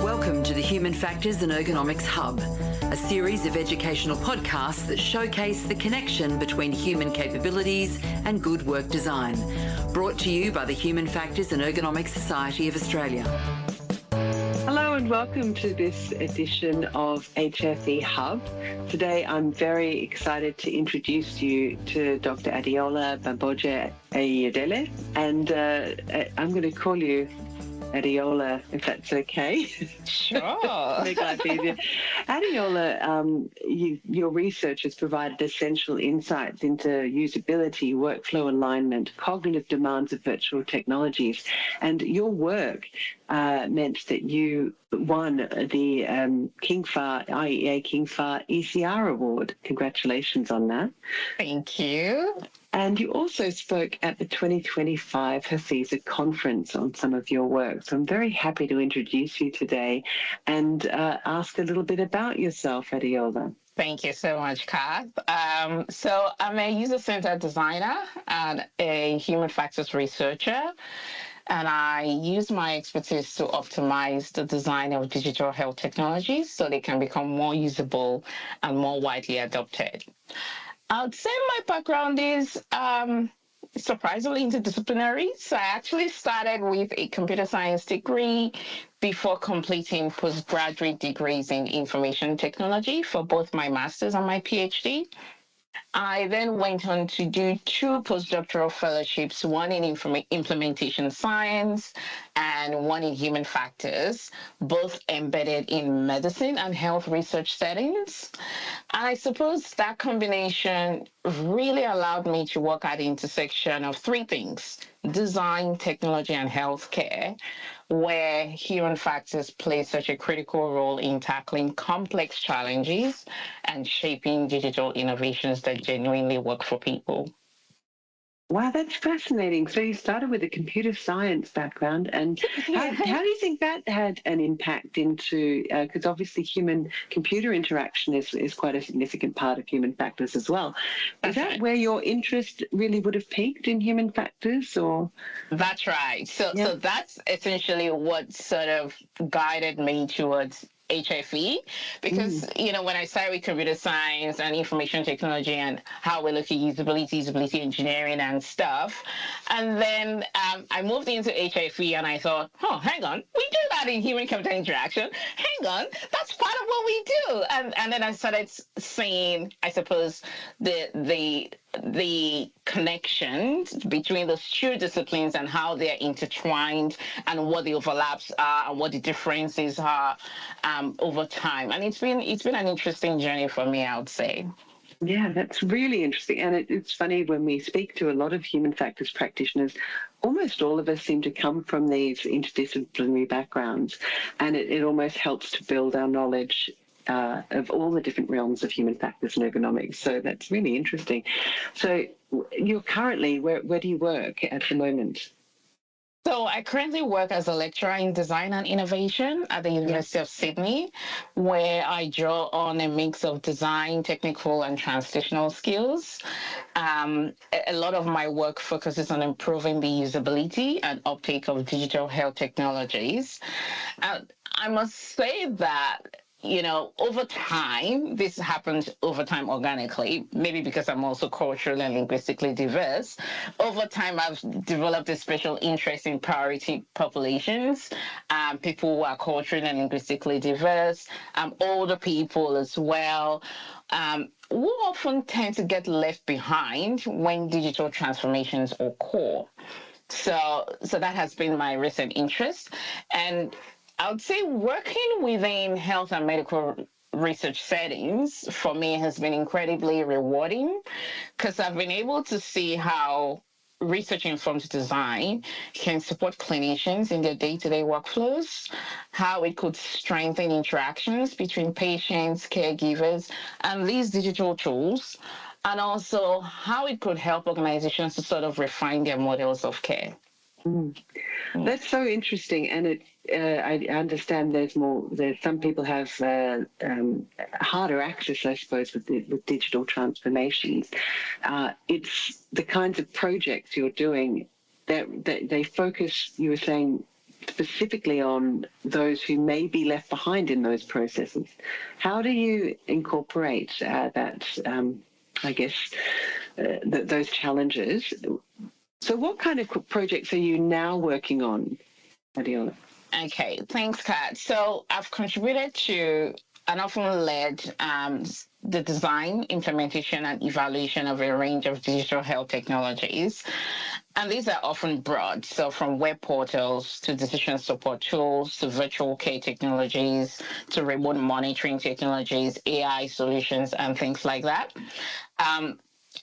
Welcome to the Human Factors and Ergonomics Hub, a series of educational podcasts that showcase the connection between human capabilities and good work design, brought to you by the Human Factors and Ergonomics Society of Australia. Hello and welcome to this edition of HFE Hub. Today I'm very excited to introduce you to Dr Adeola Bamgboje-Ayodele, and I'm going to call you Adeola, if that's okay. Sure. Make life easier. Adeola, your research has provided essential insights into usability, workflow alignment, cognitive demands of virtual technologies, and your work meant that you won the IEA KingFAR ECR Award. Congratulations on that. Thank you. And you also spoke at the 2025 HFESA conference on some of your work. So I'm very happy to introduce you today and ask a little bit about yourself, Adeola. Thank you so much, Kath. So I'm a user-centered designer and a human factors researcher, and I use my expertise to optimize the design of digital health technologies so they can become more usable and more widely adopted. I would say my background is surprisingly interdisciplinary. So I actually started with a computer science degree before completing postgraduate degrees in information technology for both my master's and my PhD. I then went on to do 2 postdoctoral fellowships, one in implementation science and one in human factors, both embedded in medicine and health research settings. And I suppose that combination really allowed me to work at the intersection of 3 things: design, technology, and healthcare, where human factors play such a critical role in tackling complex challenges and shaping digital innovations that genuinely work for people. Wow, that's fascinating. So you started with a computer science background, and how do you think that had an impact into, because obviously human-computer interaction is quite a significant part of human factors as well. Is that where your interest really would have peaked in human factors, or? That's right. So that's essentially what sort of guided me towards HFE, because when I started with computer science and information technology and how we look at usability engineering and stuff, and then I moved into HFE and I thought, oh, hang on, we do that in human-computer interaction. Hang on, that's part of what we do. And then I started seeing, I suppose, the connections between those 2 disciplines and how they're intertwined and what the overlaps are and what the differences are over time. And it's been an interesting journey for me, I would say. Yeah, that's really interesting. And it's funny, when we speak to a lot of human factors practitioners, almost all of us seem to come from these interdisciplinary backgrounds, and it almost helps to build our knowledge of all the different realms of human factors and ergonomics. So that's really interesting. So you're currently, where do you work at the moment? So I currently work as a lecturer in design and innovation at the University of Sydney, where I draw on a mix of design, technical, and translational skills. A lot of my work focuses on improving the usability and uptake of digital health technologies. I must say that over time, this happens over time organically, maybe because I'm also culturally and linguistically diverse. Over time, I've developed a special interest in priority populations, people who are culturally and linguistically diverse, older people as well, who often tend to get left behind when digital transformations occur. So that has been my recent interest. And I would say working within health and medical research settings for me has been incredibly rewarding, because I've been able to see how research-informed design can support clinicians in their day-to-day workflows, how it could strengthen interactions between patients, caregivers, and these digital tools, and also how it could help organizations to sort of refine their models of care. Mm. That's so interesting, and I understand there's some people have harder access, I suppose, with digital transformations. It's the kinds of projects you're doing that they focus. You were saying specifically on those who may be left behind in those processes. How do you incorporate that? I guess those challenges. So what kind of projects are you now working on, Adeola? Okay, thanks, Kat. So I've contributed to and often led the design, implementation, and evaluation of a range of digital health technologies. And these are often broad, so from web portals to decision support tools to virtual care technologies to remote monitoring technologies, AI solutions, and things like that.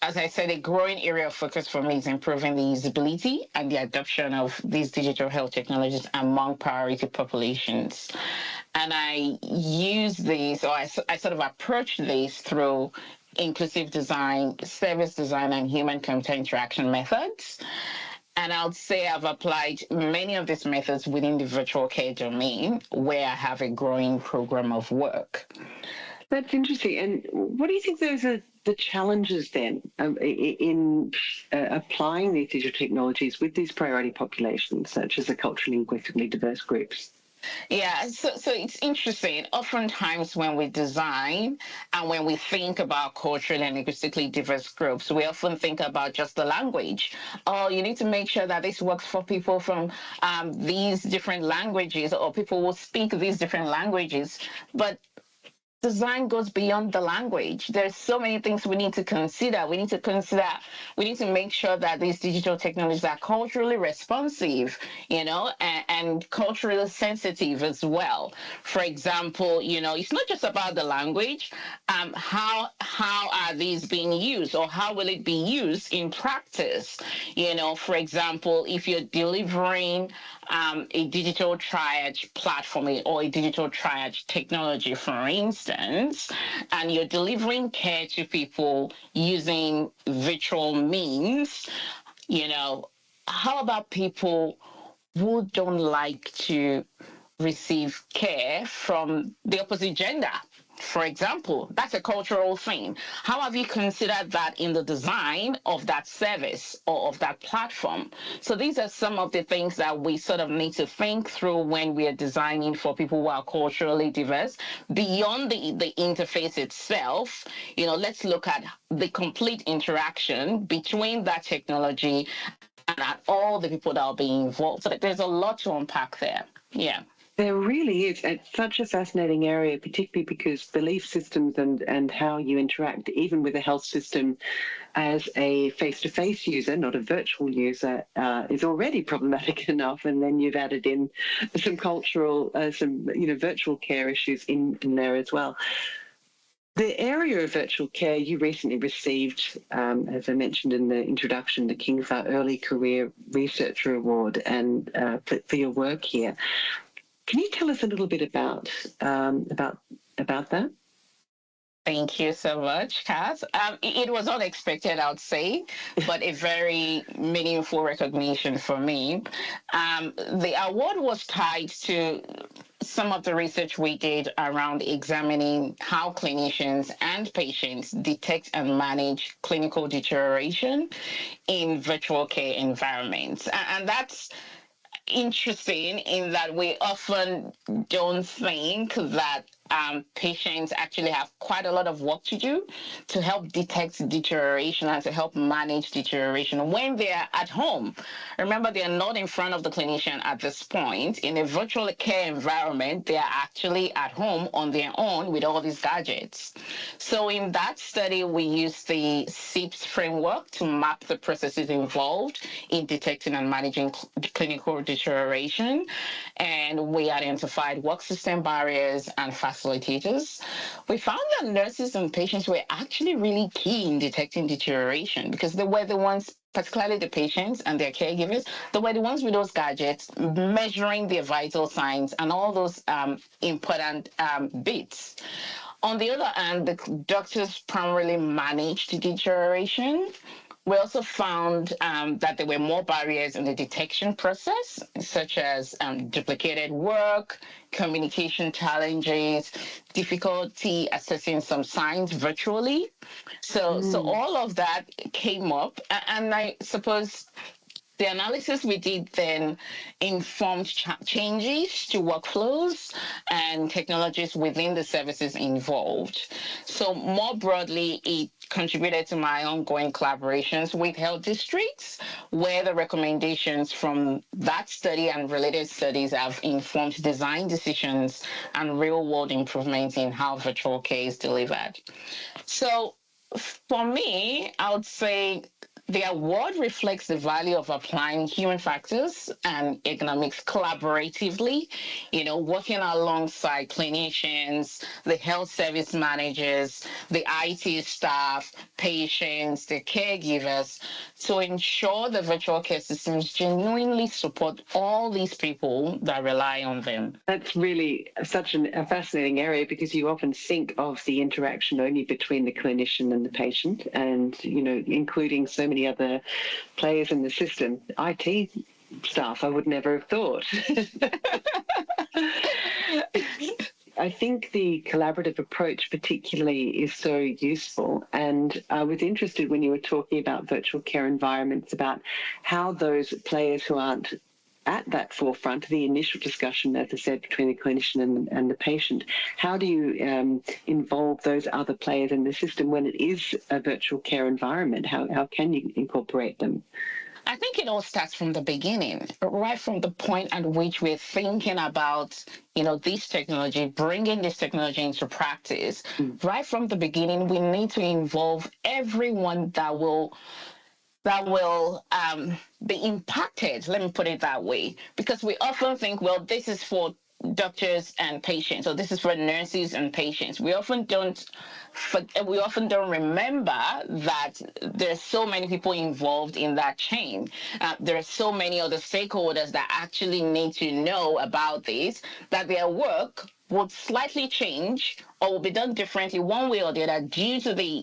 As I said, a growing area of focus for me is improving the usability and the adoption of these digital health technologies among priority populations. And I use these, or I sort of approach these through inclusive design, service design, and human-computer interaction methods. And I would say I've applied many of these methods within the virtual care domain, where I have a growing program of work. That's interesting. And what do you think those are the challenges then in applying these digital technologies with these priority populations, such as the culturally and linguistically diverse groups? Yeah, so it's interesting. Oftentimes when we design and when we think about culturally and linguistically diverse groups, we often think about just the language. Oh, you need to make sure that this works for people from these different languages, or people will speak these different languages. But design goes beyond the language. There's so many things we need to consider. We need to make sure that these digital technologies are culturally responsive, and culturally sensitive as well. For example, it's not just about the language. How are these being used, or how will it be used in practice? For example, if you're delivering a digital triage platform or a digital triage technology, for instance, and you're delivering care to people using virtual means, how about people who don't like to receive care from the opposite gender? For example, that's a cultural thing. How have you considered that in the design of that service or of that platform? So these are some of the things that we sort of need to think through when we are designing for people who are culturally diverse. Beyond the interface itself, let's look at the complete interaction between that technology and all the people that are being involved. So there's a lot to unpack there. Yeah. There really is. It's such a fascinating area, particularly because belief systems and how you interact, even with a health system as a face-to-face user, not a virtual user, is already problematic enough. And then you've added in some cultural, virtual care issues in there as well. The area of virtual care, you recently received, as I mentioned in the introduction, the Kingsar Early Career Researcher Award and for your work here. Can you tell us a little bit about that? Thank you so much, Kath. It was unexpected, I would say, but a very meaningful recognition for me. The award was tied to some of the research we did around examining how clinicians and patients detect and manage clinical deterioration in virtual care environments. And that's interesting in that we often don't think that patients actually have quite a lot of work to do to help detect deterioration and to help manage deterioration when they're at home. Remember, they're not in front of the clinician at this point. In a virtual care environment, they are actually at home on their own with all these gadgets. So in that study, we used the SIPS framework to map the processes involved in detecting and managing clinical deterioration. And we identified work system barriers and facilitators. We found that nurses and patients were actually really key in detecting deterioration because they were the ones, particularly the patients and their caregivers, they were the ones with those gadgets measuring their vital signs and all those important bits. On the other hand, the doctors primarily managed deterioration, We also found that there were more barriers in the detection process, such as duplicated work, communication challenges, difficulty assessing some signs virtually. So all of that came up, and I suppose the analysis we did then informed changes to workflows and technologies within the services involved. So more broadly, it contributed to my ongoing collaborations with health districts, where the recommendations from that study and related studies have informed design decisions and real-world improvements in how virtual care is delivered. So for me, I would say the award reflects the value of applying human factors and economics collaboratively, working alongside clinicians, the health service managers, the IT staff, patients, the caregivers, to ensure the virtual care systems genuinely support all these people that rely on them. That's really such a fascinating area, because you often think of the interaction only between the clinician and the patient, and, including so many other players in the system. IT staff, I would never have thought. I think the collaborative approach particularly is so useful, and I was interested when you were talking about virtual care environments, about how those players who aren't at that forefront, the initial discussion, as I said, between the clinician and the patient, how do you involve those other players in the system when it is a virtual care environment? How can you incorporate them? I think it all starts from the beginning, right from the point at which we're thinking about, this technology, bringing this technology into practice. Right from the beginning, we need to involve everyone that will be impacted, let me put it that way, because we often think, well, this is for doctors and patients, or this is for nurses and patients. We often don't remember that there's so many people involved in that chain. There are so many other stakeholders that actually need to know about this, that their work would slightly change or will be done differently one way or the other due to the,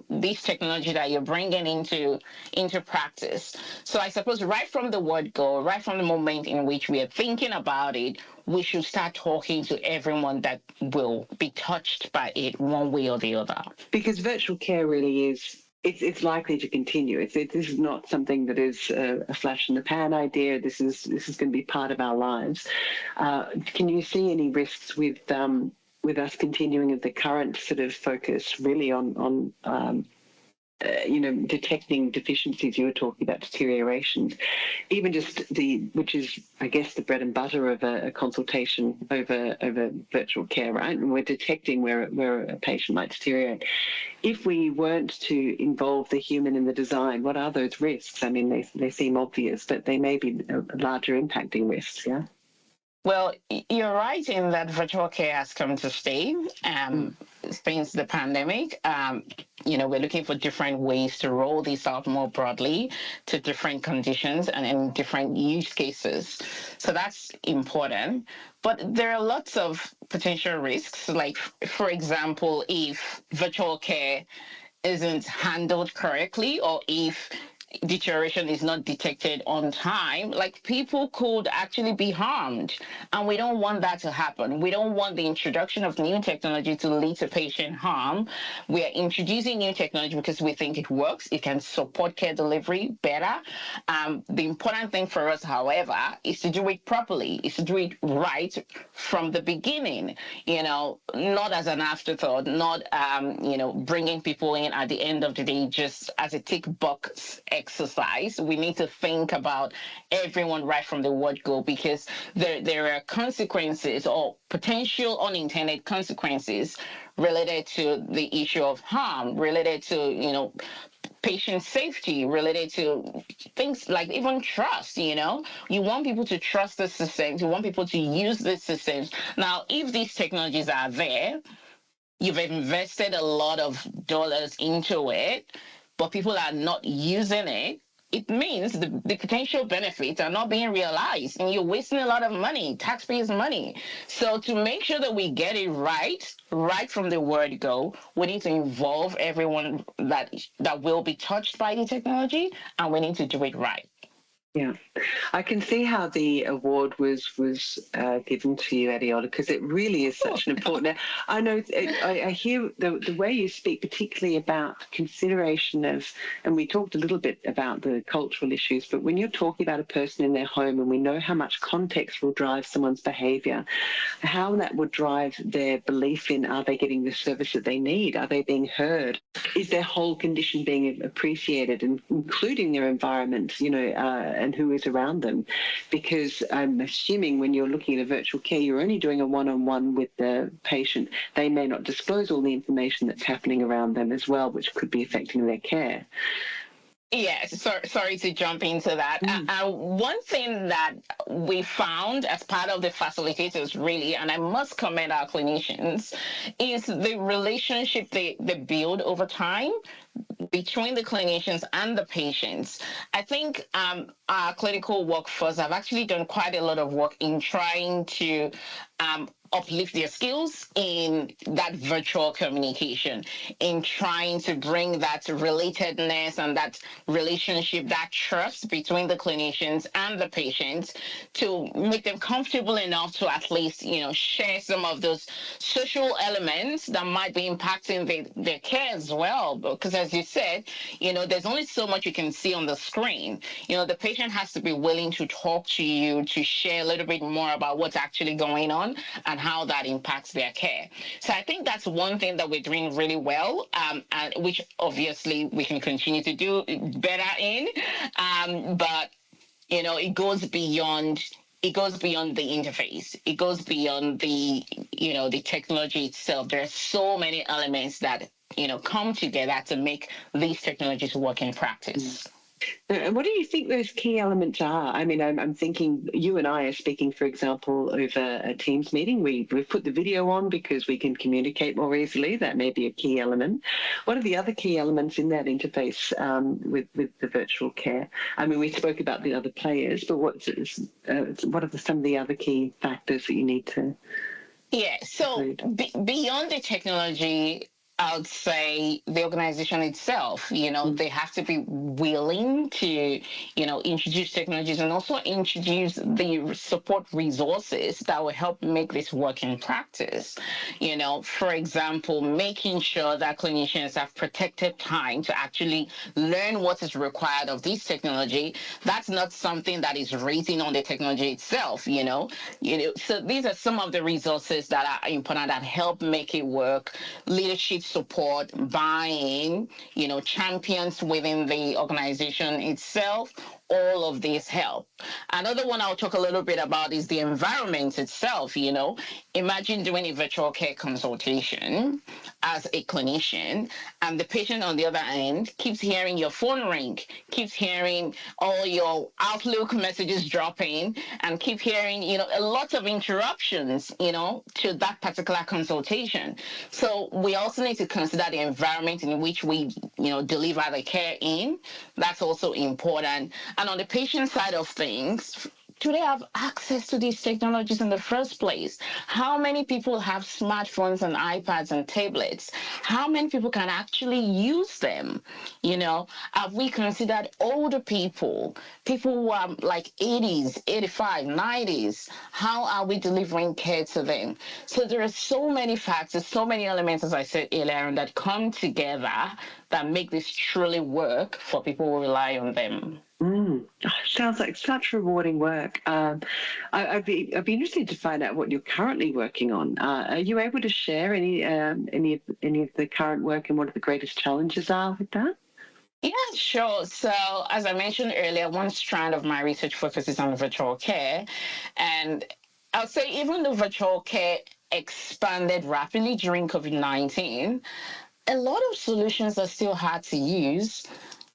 this technology that you're bringing into practice. So I suppose right from the word go, right from the moment in which we are thinking about it, we should start talking to everyone that will be touched by it one way or the other. Because virtual care really is, it's likely to continue. This is not something that is a flash in the pan idea. This is going to be part of our lives. Can you see any risks with us continuing at the current sort of focus really on detecting deficiencies? You were talking about deterioration, even just which is, I guess, the bread and butter of a consultation over virtual care, right? And we're detecting where a patient might deteriorate. If we weren't to involve the human in the design, what are those risks? I mean, they seem obvious, but they may be larger impacting risks, yeah? Well, you're right in that virtual care has come to stay since the pandemic. We're looking for different ways to roll this out more broadly to different conditions and in different use cases. So that's important. But there are lots of potential risks, like, for example, if virtual care isn't handled correctly, or if deterioration is not detected on time, like, people could actually be harmed. And we don't want that to happen. We don't want the introduction of new technology to lead to patient harm. We are introducing new technology because we think it works. It can support care delivery better. The important thing for us, however, is to do it properly, is to do it right from the beginning, not as an afterthought, not, bringing people in at the end of the day just as a tick box exercise. We need to think about everyone right from the word go, because there are consequences or potential unintended consequences related to the issue of harm, related to, patient safety, related to things like even trust. You want people to trust the systems, you want people to use the systems. Now, if these technologies are there, you've invested a lot of dollars into it, but people are not using it, it means the potential benefits are not being realized, and you're wasting a lot of money, taxpayers' money. So to make sure that we get it right from the word go, we need to involve everyone that will be touched by the technology, and we need to do it right. Yeah, I can see how the award was given to you, Adeola, because it really is such an important. I know I hear the way you speak, particularly about consideration of, and we talked a little bit about the cultural issues, but when you're talking about a person in their home, and we know how much context will drive someone's behaviour, how that would drive their belief in, are they getting the service that they need? Are they being heard? Is their whole condition being appreciated, and including their environment, and who is around them? Because I'm assuming when you're looking at a virtual care, you're only doing a one-on-one with the patient. They may not disclose all the information that's happening around them as well, which could be affecting their care. Yes, sorry to jump into that. One thing that we found as part of the facilitators, really, and I must commend our clinicians, is the relationship they build over time between the clinicians and the patients. I think our clinical workforce have actually done quite a lot of work in trying to uplift their skills in that virtual communication, in trying to bring that relatedness and that relationship, that trust between the clinicians and the patients, to make them comfortable enough to at least, share some of those social elements that might be impacting their care as well. Because as you said, there's only so much you can see on the screen. The patient has to be willing to talk to you, to share a little bit more about what's actually going on and how that impacts their care. So I think that's one thing that we're doing really well, and which obviously we can continue to do better in. But it goes beyond the interface. It goes beyond the technology itself. There are so many elements that come together to make these technologies work in practice. And what do you think those key elements are? I mean, I'm thinking you and I are speaking, for example, over a Teams meeting. We've put the video on because we can communicate more easily. That may be a key element. What are the other key elements in that interface with the virtual care? I mean, we spoke about the other players, but what are some of the other key factors that you need to? Yeah, so beyond the technology, I would say the organization itself, they have to be willing to, introduce technologies and also introduce the support resources that will help make this work in practice. For example, making sure that clinicians have protected time to actually learn what is required of this technology. That's not something that is written on the technology itself, So these are some of the resources that are important that help make it work. Leadership support, buy-in, champions within the organization itself, all of these help. Another one I'll talk a little bit about is the environment itself. Imagine doing a virtual care consultation as a clinician, and the patient on the other end keeps hearing your phone ring, keeps hearing all your Outlook messages dropping, and keep hearing, a lot of interruptions, to that particular consultation. So we also need to consider the environment in which we, deliver the care in. That's also important. And on the patient side of things, do they have access to these technologies in the first place? How many people have smartphones and iPads and tablets? How many people can actually use them? Have we considered older people who are like 80s, 85, 90s? How are we delivering care to them? So there are so many factors, so many elements, as I said earlier, that come together that make this truly work for people who rely on them. Sounds like such rewarding work. I'd be interested to find out what you're currently working on. Are you able to share any of the current work and what the greatest challenges are with that? Yeah, sure. So as I mentioned earlier, one strand of my research focuses on virtual care, and I'll say even though virtual care expanded rapidly during COVID-19, a lot of solutions are still hard to use,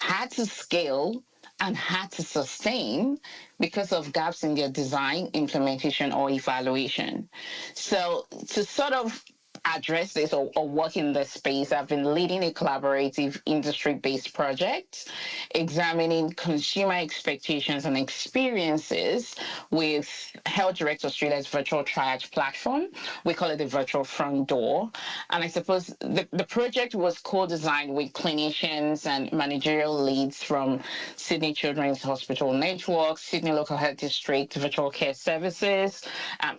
hard to scale, and had to sustain because of gaps in their design, implementation, or evaluation. So to sort of address this or work in this space, I've been leading a collaborative industry-based project. examining consumer expectations and experiences with Health Direct Australia's virtual triage platform. We call it the virtual front door. And I suppose the project was co-designed with clinicians and managerial leads from Sydney Children's Hospital Network, Sydney Local Health District, Virtual Care Services,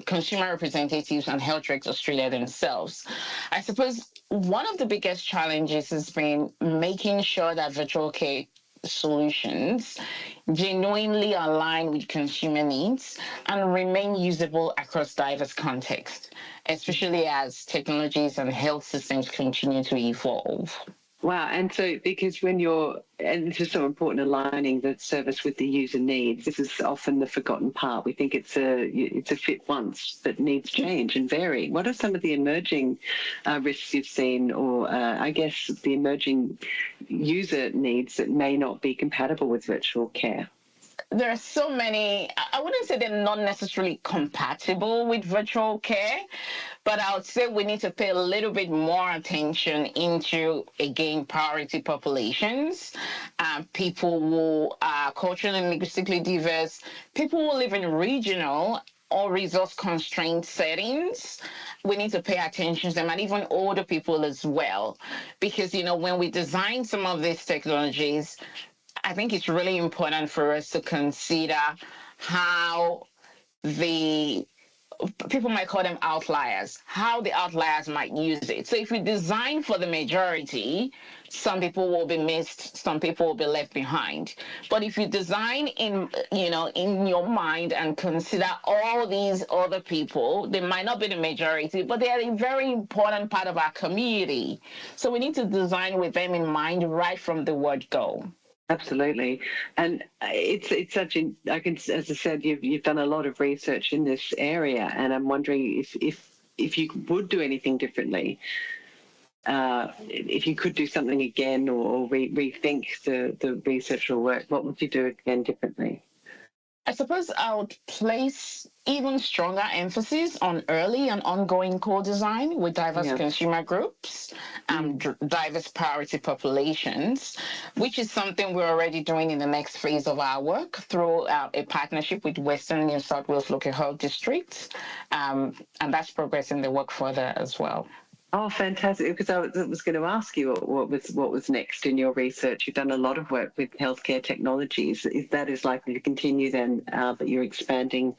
consumer representatives, and Health Direct Australia themselves. I suppose one of the biggest challenges has been making sure that virtual care solutions genuinely align with consumer needs and remain usable across diverse contexts, especially as technologies and health systems continue to evolve. Wow. And so because and this is so important, aligning the service with the user needs. This is often the forgotten part. We think it's a fit once that needs change and vary. What are some of the emerging risks you've seen, or I guess the emerging user needs that may not be compatible with virtual care? There are so many. I wouldn't say they're not necessarily compatible with virtual care, but I would say we need to pay a little bit more attention into, again, priority populations, people who are culturally and linguistically diverse, people who live in regional or resource-constrained settings. We need to pay attention to them, and even older people as well, because, when we design some of these technologies, I think it's really important for us to consider how people might call them outliers, how the outliers might use it. So if we design for the majority, some people will be missed, some people will be left behind. But if you design in your mind and consider all these other people, they might not be the majority, but they are a very important part of our community. So we need to design with them in mind right from the word go. Absolutely. And it's such as I said, you've done a lot of research in this area, and I'm wondering if you would do anything differently, if you could do something again or rethink the research or work, what would you do again differently? I suppose I would place even stronger emphasis on early and ongoing co-design with diverse consumer groups, diverse priority populations, which is something we're already doing in the next phase of our work through a partnership with Western New South Wales Local Health District, and that's progressing the work further as well. Oh, fantastic! Because I was going to ask you what was next in your research. You've done a lot of work with healthcare technologies. If that is likely to continue, then but you're expanding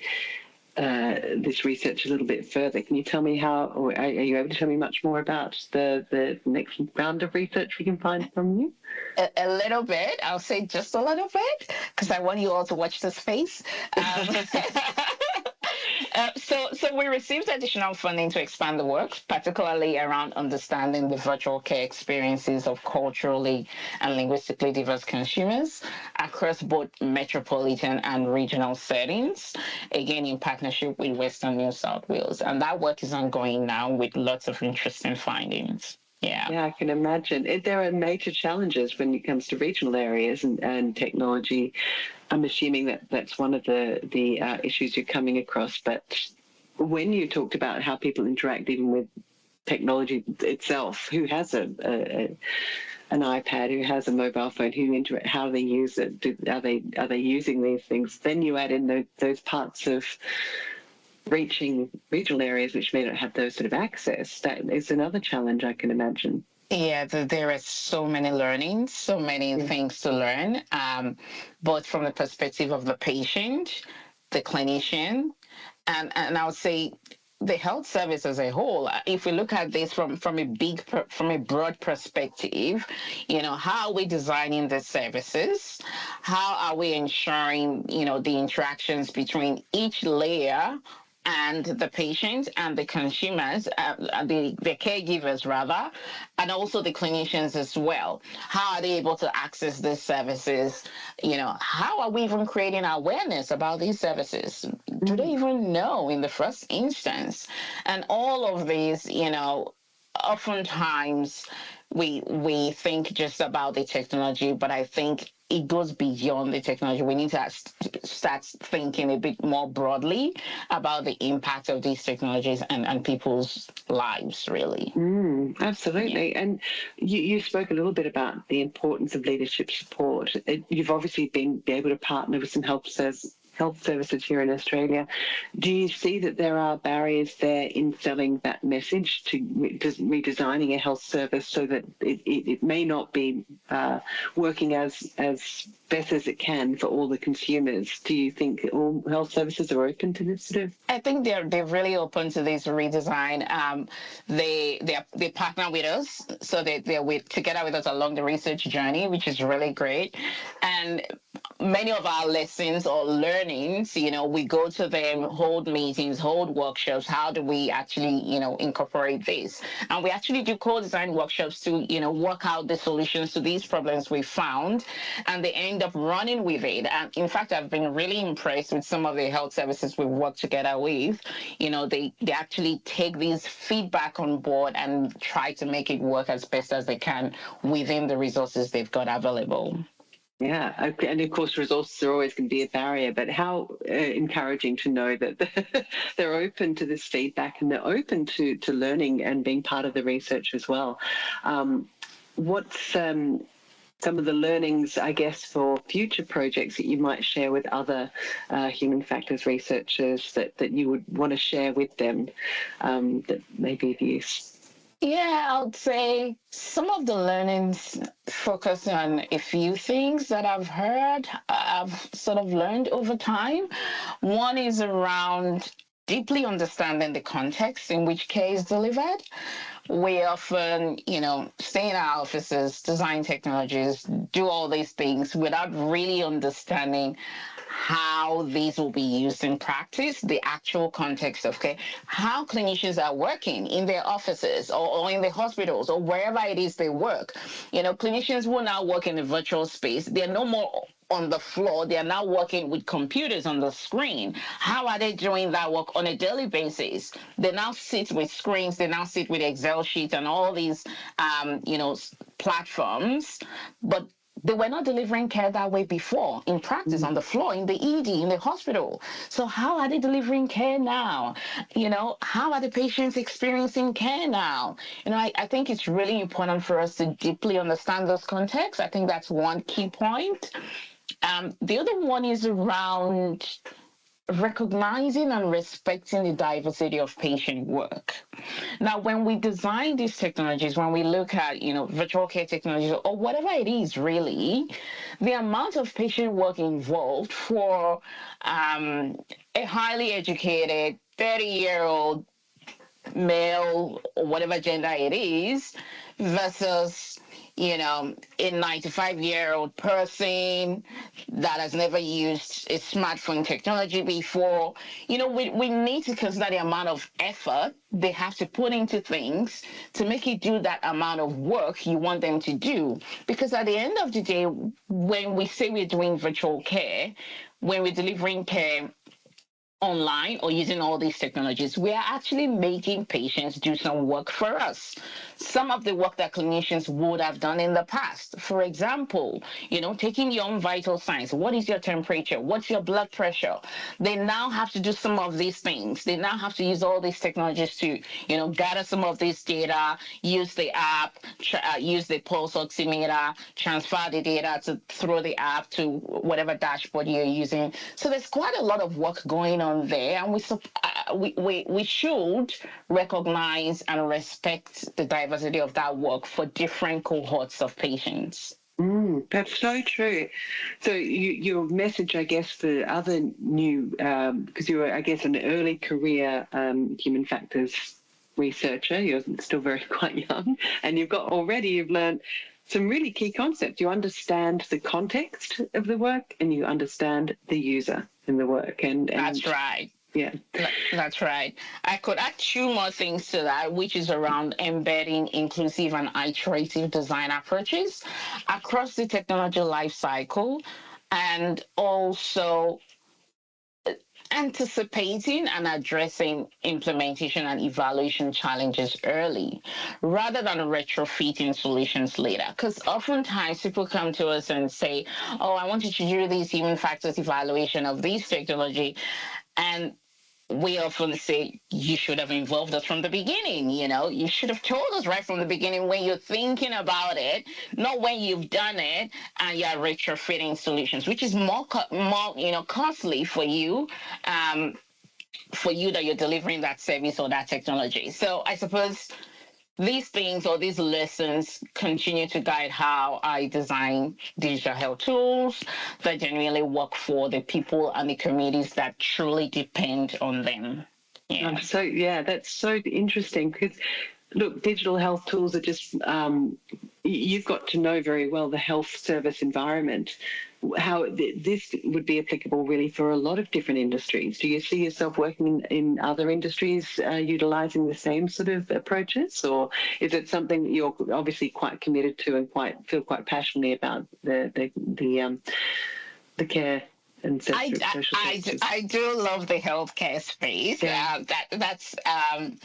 this research a little bit further. Can you tell me how, or are you able to tell me much more about the next round of research we can find from you? A little bit. I'll say just a little bit, because I want you all to watch this space. So we received additional funding to expand the work, particularly around understanding the virtual care experiences of culturally and linguistically diverse consumers across both metropolitan and regional settings, again in partnership with Western New South Wales. And that work is ongoing now with lots of interesting findings. Yeah, I can imagine. There are major challenges when it comes to regional areas and technology. I'm assuming that that's one of the issues you're coming across. But when you talked about how people interact even with technology itself, who has an iPad, who has a mobile phone, how they use it, are they using these things? Then you add in those parts of reaching regional areas which may not have those sort of access. That is another challenge, I can imagine. Yeah, there are so many learnings, so many things to learn, both from the perspective of the patient, the clinician, and I would say the health service as a whole. If we look at this from a broad perspective, how are we designing the services? How are we ensuring, the interactions between each layer and the patient and the consumers, the caregivers rather, and also the clinicians as well? How are they able to access these services? How are we even creating awareness about these services? Do they even know in the first instance? And all of these, oftentimes we think just about the technology, but I think it goes beyond the technology. We need to start thinking a bit more broadly about the impact of these technologies and people's lives, really. Absolutely. Yeah. And you spoke a little bit about the importance of leadership support. You've obviously been able to partner with some health services here in Australia. Do you see that there are barriers there in selling that message to redesigning a health service so that it may not be working as best as it can for all the consumers? Do you think all health services are open to this sort of? I think they're really open to this redesign. They partner with us, so they're together with us along the research journey, which is really great. And many of our lessons or learnings, we go to them, hold meetings, hold workshops. How do we actually, incorporate this? And we actually do co-design workshops to, work out the solutions to these problems we found, and they end up running with it. And in fact, I've been really impressed with some of the health services we've worked together with. They actually take these feedback on board and try to make it work as best as they can within the resources they've got available. Yeah, and of course resources are always going to be a barrier, but how encouraging to know that they're open to this feedback and they're open to learning and being part of the research as well. What's some of the learnings, I guess, for future projects that you might share with other human factors researchers that you would want to share with them that may be of use? Yeah, I would say some of the learnings focus on a few things that I've sort of learned over time. One is around deeply understanding the context in which care is delivered. We often, stay in our offices, design technologies, do all these things without really understanding how these will be used in practice, the actual context of care, how clinicians are working in their offices or in the hospitals or wherever it is they work. Clinicians will now work in a virtual space. They're no more on the floor. They are now working with computers on the screen. How are they doing that work on a daily basis? They now sit with screens. They now sit with Excel sheets and all these, platforms. But they were not delivering care that way before in practice, on the floor, in the ED, in the hospital. So how are they delivering care now? How are the patients experiencing care now? I think it's really important for us to deeply understand those contexts. I think that's one key point. The other one is around recognizing and respecting the diversity of patient work. Now, when we design these technologies, when we look at, virtual care technologies or whatever it is really, the amount of patient work involved for a highly educated 30-year-old male or whatever gender it is versus a 95-year-old person that has never used a smartphone technology before. We need to consider the amount of effort they have to put into things to make it do that amount of work you want them to do. Because at the end of the day, when we say we're doing virtual care, when we're delivering care online or using all these technologies, we are actually making patients do some work for us. Some of the work that clinicians would have done in the past. For example, taking your own vital signs. What is your temperature? What's your blood pressure? They now have to do some of these things. They now have to use all these technologies to, gather some of this data, use the app, use the pulse oximeter, transfer the data through the app to whatever dashboard you're using. So there's quite a lot of work going on there, and we should recognize and respect the diversity of that work for different cohorts of patients. That's so true. So your message, I guess, for other new, because you were, I guess, an early career human factors researcher, you're still quite young, and you've learned some really key concepts. You understand the context of the work and you understand the user in the work. And that's right. Yeah. That's right. I could add two more things to that, which is around embedding inclusive and iterative design approaches across the technology life cycle, and also anticipating and addressing implementation and evaluation challenges early rather than retrofitting solutions later. Because oftentimes people come to us and say, oh, I want you to do this human factors evaluation of this technology. And we often say, you should have involved us from the beginning. You should have told us right from the beginning when you're thinking about it, not when you've done it and you're retrofitting solutions, which is more costly for you that you're delivering that service or that technology. So I suppose these things or these lessons continue to guide how I design digital health tools that genuinely work for the people and the communities that truly depend on them. Yeah. That's so interesting because, look, digital health tools are just, you've got to know very well the health service environment, how this would be applicable really for a lot of different industries. Do you see yourself working in other industries utilising the same sort of approaches, or is it something that you're obviously quite committed to and feel quite passionately about the care? I do love the healthcare space. Yeah. That's an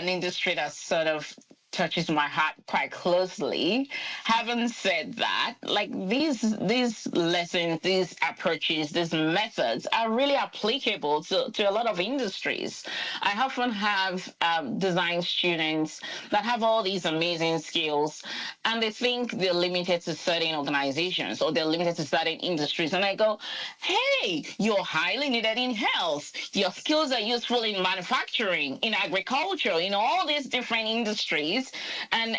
industry that sort of touches my heart quite closely. Having said that, like these lessons, these approaches, these methods are really applicable to a lot of industries. I often have design students that have all these amazing skills and they think they're limited to certain organizations or they're limited to certain industries. And I go, hey, you're highly needed in health. Your skills are useful in manufacturing, in agriculture, in all these different industries. And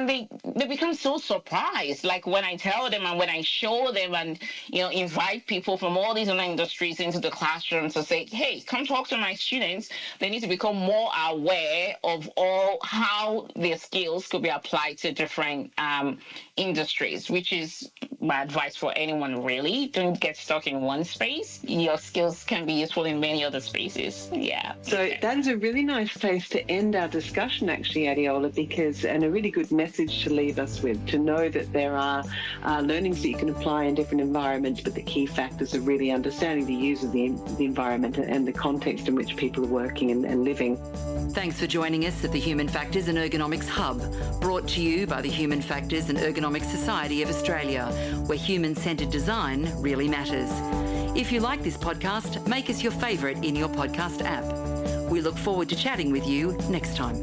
they become so surprised, like when I tell them and when I show them and invite people from all these other industries into the classroom to say, hey, come talk to my students. They need to become more aware of how their skills could be applied to different industries, which is my advice for anyone really. Don't get stuck in one space. Your skills can be useful in many other spaces. Yeah. So that is a really nice place to end our discussion, actually, Adeola, and a really good message to leave us with, to know that there are learnings that you can apply in different environments, but the key factors are really understanding the use of the environment and the context in which people are working and living. Thanks for joining us at the Human Factors and Ergonomics Hub, brought to you by the Human Factors and Ergonomics Society of Australia, where human-centred design really matters. If you like this podcast, make us your favourite in your podcast app. We look forward to chatting with you next time.